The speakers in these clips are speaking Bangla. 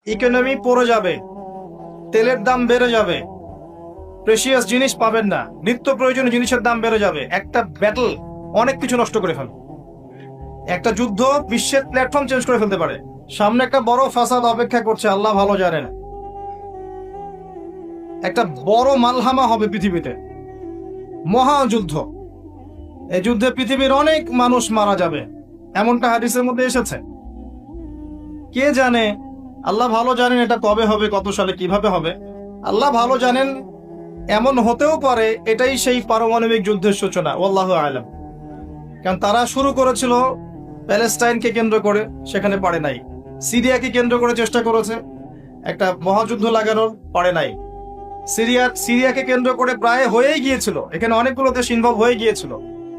ইকোনমি পড়ে যাবে, তেলের দাম বেড়ে যাবে, প্রেশিয়াস জিনিস পাবেন না, নিত্য প্রয়োজনীয় জিনিসের দাম বেড়ে যাবে। একটা ব্যাটল অনেক কিছু নষ্ট করে ফেলবে। একটা যুদ্ধ বিশ্বের প্ল্যাটফর্ম চেঞ্জ করে ফেলতে পারে। সামনে একটা বড় ফাসাদ অপেক্ষা করছে, আল্লাহ ভালো জানেন। একটা বড় মালহামা হবে পৃথিবীতে, মহাযুদ্ধ। এই যুদ্ধে পৃথিবীর অনেক মানুষ মারা যাবে, এমনটা হাদিসের মধ্যে এসেছে। কে জানে, আল্লাহ ভালো জানেন এটা কবে হবে, কত সালে, কিভাবে হবে, আল্লাহ ভালো জানেন। এমন হতেও পারে এটাই সেই পারমাণবিক যুদ্ধের সূচনা, আল্লাহু আলাম। কারণ তারা শুরু করেছিল প্যালেস্টাইনকে কেন্দ্র করে, সেখানে পারে নাই। সিরিয়াকে কেন্দ্র করে চেষ্টা করেছে একটা মহাযুদ্ধ লাগানোর, পারে নাই। সিরিয়াকে কেন্দ্র করে প্রায় হয়েই গিয়েছিল, এখানে অনেকগুলো দেশ ইনভলভ হয়ে গিয়েছিল,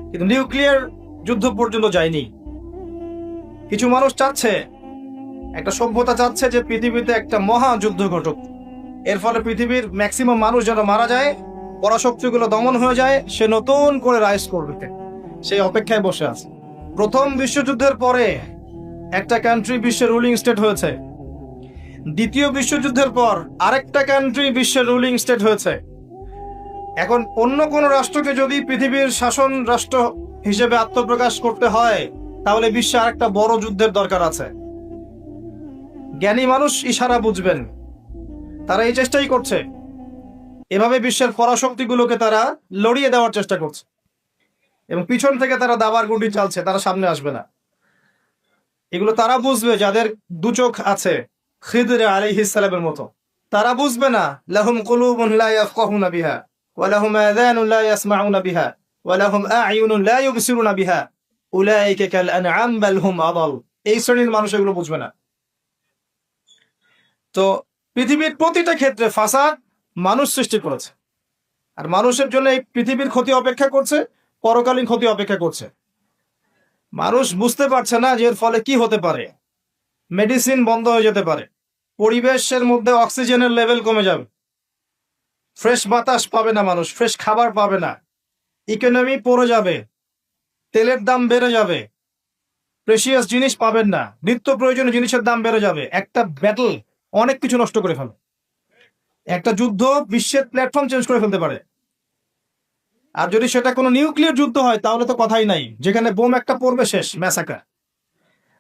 কিন্তু নিউক্লিয়ার যুদ্ধ পর্যন্ত যায়নি। কিছু মানুষ চাচ্ছে, একটা সভ্যতা চাচ্ছে যে পৃথিবীতে একটা মহাযুদ্ধ ঘটুক, এর ফলে পৃথিবীর ম্যাক্সিমাম মানুষ যেন মারা যায়, পরাশক্তিগুলো দমন হয়ে যায়, সে নতুন করে রাইজ করবে, সেই অপেক্ষায় বসে আছে। প্রথম বিশ্বযুদ্ধের পরে একটা কান্ট্রি বিশ্বের রুলিং স্টেট হয়েছে, দ্বিতীয় বিশ্বযুদ্ধের পর আরেকটা কান্ট্রি বিশ্বের রুলিং স্টেট হয়েছে। এখন অন্য কোন রাষ্ট্রকে যদি পৃথিবীর শাসন রাষ্ট্র হিসেবে আত্মপ্রকাশ করতে হয়, তাহলে বিশ্বে আরেকটা বড় যুদ্ধের দরকার আছে। জ্ঞানী মানুষ ইশারা বুঝবেন, তারা এই চেষ্টাই করছে। এভাবে বিশ্বের পরাশক্তিগুলোকে তারা লড়িয়ে দেওয়ার চেষ্টা করছে, এবং পিছন থেকে তারা দাবার গুটি চালছে, তারা সামনে আসবে না। এগুলো তারা বুঝবে যাদের দু চোখ আছে, খিদর আলাইহিস সালামের মতো। তারা বুঝবে না, লাহুম কুলুবুন লা ইয়াফকাহুনা বিহা ওয়া লাহুম আযানুন লা ইয়াসমাউনা বিহা ওয়া লাহুম আ'য়ুনুন লা ইউবসিরুনা বিহা উলাইকা কাল আনআম বাল হুম আদাল। এই শ্রেণীর মানুষ এগুলো বুঝবে না। তো পৃথিবীর প্রতিটা ক্ষেত্রে ফাসাদ মানুষ সৃষ্টি করেছে, আর মানুষের জন্য এই পৃথিবীর ক্ষতি অপেক্ষা করছে, পরকালীন ক্ষতি অপেক্ষা করছে। মানুষ বুঝতে পারছে না যে এর ফলে কি হতে পারে। মেডিসিন বন্ধ হয়ে যেতে পারে, পরিবেশের মধ্যে অক্সিজেনের লেভেল কমে যাবে, ফ্রেশ বাতাস পাবে না মানুষ, ফ্রেশ খাবার পাবে না, ইকোনমি পড়ে যাবে, তেলের দাম বেড়ে যাবে, প্রেশিয়াস জিনিস পাবেন না, নিত্য প্রয়োজনীয় জিনিসের দাম বেড়ে যাবে। একটা ব্যাটল অনেক কিছু নষ্ট করে ফেলবে। একটা যুদ্ধ বিশ্বের প্ল্যাটফর্ম চেঞ্জ করে ফেলতে পারে। আর যদি সেটা কোনো নিউক্লিয়ার যুদ্ধ হয়, তাহলে তো কথাই নাই, যেখানে বোম একটা পড়বে, শেষ, ম্যাসাকার।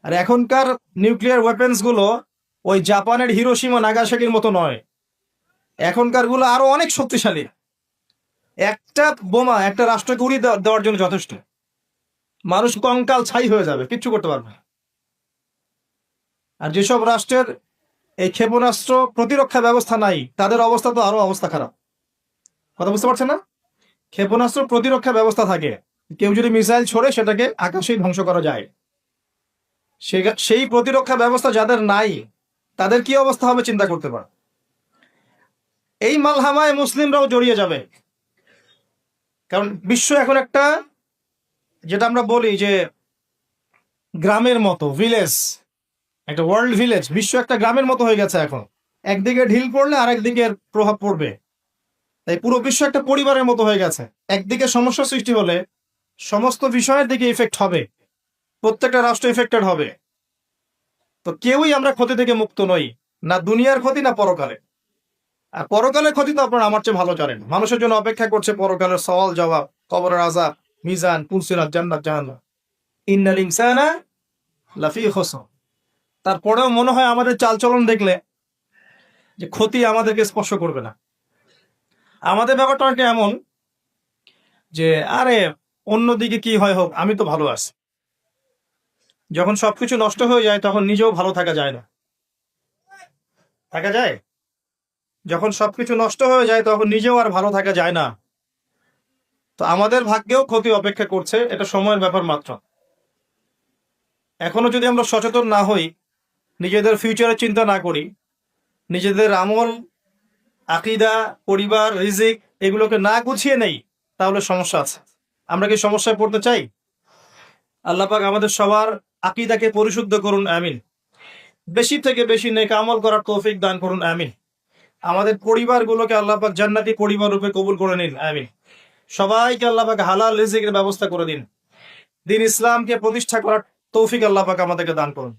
আর এখনকার নিউক্লিয়ার ওয়েপেন্স গুলো ওই জাপানের হিরোশিমা নাগাসাকির মতো নয়, এখনকার গুলো আরো অনেক শক্তিশালী। একটা বোমা একটা রাষ্ট্রকে উড়িয়ে দেওয়ার জন্য যথেষ্ট, মানুষ কঙ্কাল ছাই হয়ে যাবে, কিচ্ছু করতে পারবে না। আর যেসব রাষ্ট্রের এই ক্ষেপণাস্ত্র প্রতিরক্ষা ব্যবস্থা নাই, তাদের অবস্থা তো আরো অবস্থা খারাপ। কথা বুঝতে পারছেন না? ক্ষেপণাস্ত্র প্রতিরক্ষা ব্যবস্থা থাকে, কেউ যদি মিসাইল ছোড়ে সেটাকে আকাশেই ধ্বংস করা যায়। সেই প্রতিরক্ষা ব্যবস্থা যাদের নাই, তাদের কি অবস্থা হবে চিন্তা করতে পার। এই মালহামায় মুসলিমরাও জড়িয়ে যাবে, কারণ বিশ্ব এখন একটা, যেটা আমরা বলি যে গ্রামের মতো, ভিলেজ, একটা ওয়ার্ল্ড ভিলেজ, বিশ্ব একটা গ্রামের মতো হয়ে গেছে এখন। একদিকে ঢিল পড়লে আরেকদিকে প্রভাব পড়বে, তাই পুরো বিশ্ব একটা পরিবারের মতো হয়ে গেছে। একদিকে সমস্যা সৃষ্টি হলে সমস্ত বিষয়ের দিকে ইফেক্ট হবে, প্রত্যেকটা রাষ্ট্র ইফেক্টেড হবে। তো কেউই আমরা ক্ষতি থেকে মুক্ত নই, না দুনিয়ার ক্ষতি না পরকালে। আর পরকালের ক্ষতি তো আপনারা আমার চেয়ে ভালো জানেন। মানুষের জন্য অপেক্ষা করছে পরকালের সওয়াল জবাব, কবরের আযাব, মিজান, পুলসিরাত, জান্নাত, জাহান্নাম। ইন্নাল ইনসানা লাফি খুসর। তারপরেও মনে হয় আমাদের চালচলন দেখলে যে ক্ষতি আমাদেরকে স্পর্শ করবে না। আমাদের ব্যাপারটা একটা এমন যে আরে অন্যদিকে কি হয় হোক, আমি তো ভালো আছি। যখন সবকিছু নষ্ট হয়ে যায় তখন নিজেও ভালো থাকা যায় না। থাকা যায়? যখন সবকিছু নষ্ট হয়ে যায় তখন নিজেও আর ভালো থাকা যায় না। তো আমাদের ভাগ্যেও ক্ষতি অপেক্ষা করছে, এটা সময়ের ব্যাপার মাত্র। এখনো যদি আমরা সচেতন না হই, নিজেদের ফিউচারের চিন্তা না করি, নিজেদের আমল, আকীদা, পরিবার, রিজিক এগুলোকে না গুছিয়ে নেই, তাহলে সমস্যা আছে। আমরা কি সমস্যায় পড়তে চাই? আল্লাহ পাক আমাদের সবার আকীদাকে পরিশুদ্ধ করুন, আমিন। বেশি থেকে বেশি নেক আমল করার তৌফিক দান করুন, আমিন। আমাদের পরিবারগুলোকে আল্লাহ পাক জান্নাতি পরিবার রূপে কবুল করে নিন, আমিন। সবাইকে আল্লাহ পাক হালাল রিজিকের ব্যবস্থা করে দিন। দিন ইসলামকে প্রতিষ্ঠা করার তৌফিক আল্লাহ পাক আমাদেরকে দান করুন।